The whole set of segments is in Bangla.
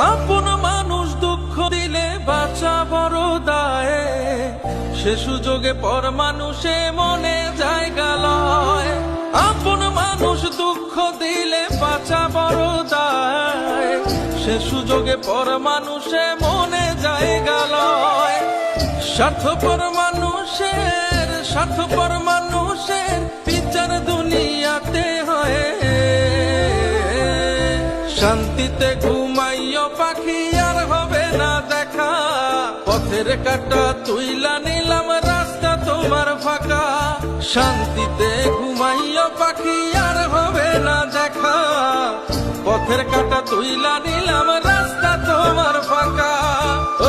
আপন মানুষ দুঃখ দিলে বাঁচা বড় দায়ে, সে সুযোগে পর মানুষে মনে জায়গা লয়। আপন মানুষ দুঃখ দিলে বাঁচা বড় দায়ে, সে সুযোগে পর মানুষে মনে জায়গা লয়। স্বার্থপর মানুষের বিচার দুনিয়াতে হয়। শান্তিতে ঘুমাইও পাখি আর হবে না দেখা, পথের কাটা তুইলা নিলাম রাস্তা তোমার ফাঁকা। শান্তিতে ঘুমাইও পাখি আর হবে না দেখা, পথের কাটা তুইলা নিলাম রাস্তা তোমার ফাঁকা। ও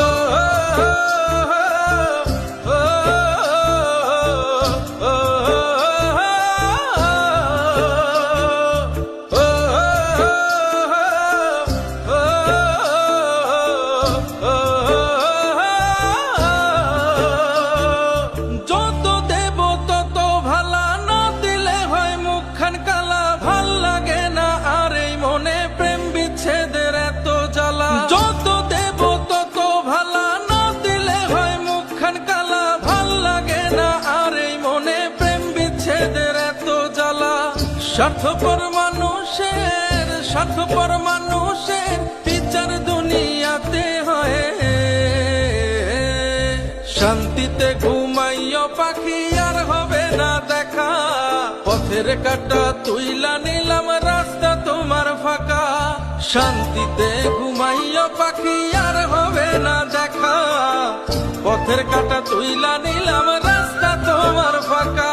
স্বার্থপর মানুষের বিচার দুনিয়াতে হয়। শান্তিতে ঘুমাইও পাখি আর হবে না দেখা, পথের কাটা তুইলা নিলাম রাস্তা তোমার ফাঁকা। শান্তিতে ঘুমাইও পাখি আর হবে না দেখা, পথের কাটা তুইলা নিলাম রাস্তা তোমার ফাঁকা।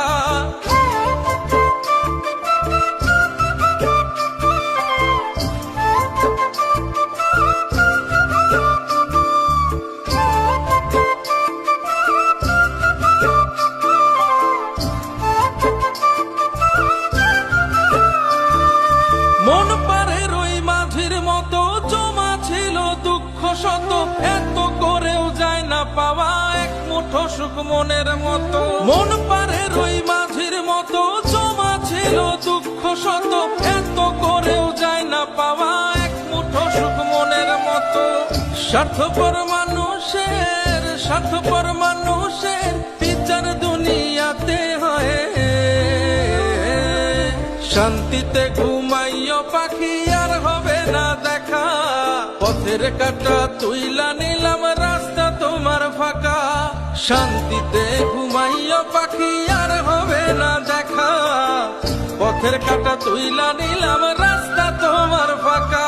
মন পারে রই মাঝির মতো জমা ছিল দুঃখ শত, এত করেও যায় না পাওয়া এক মুঠো সুখ মনের মতো। মন পারে রই মাঝির মতো জমা ছিল দুঃখ শত, এত করেও যায় না পাওয়া এক মুঠো সুখ মনের মতো। স্বার্থপর মানুষের বিচার দুনিয়াতে হয়। শান্তিতে ঘুমাইও পাখি আর হবে না দেখা, পথের কাটা তুইলা নিলাম রাস্তা তোমার ফাঁকা। শান্তিতে ঘুমাইও পাখি আর হবে না দেখা, পথের কাটা তুইলা নিলাম রাস্তা তোমার ফাঁকা।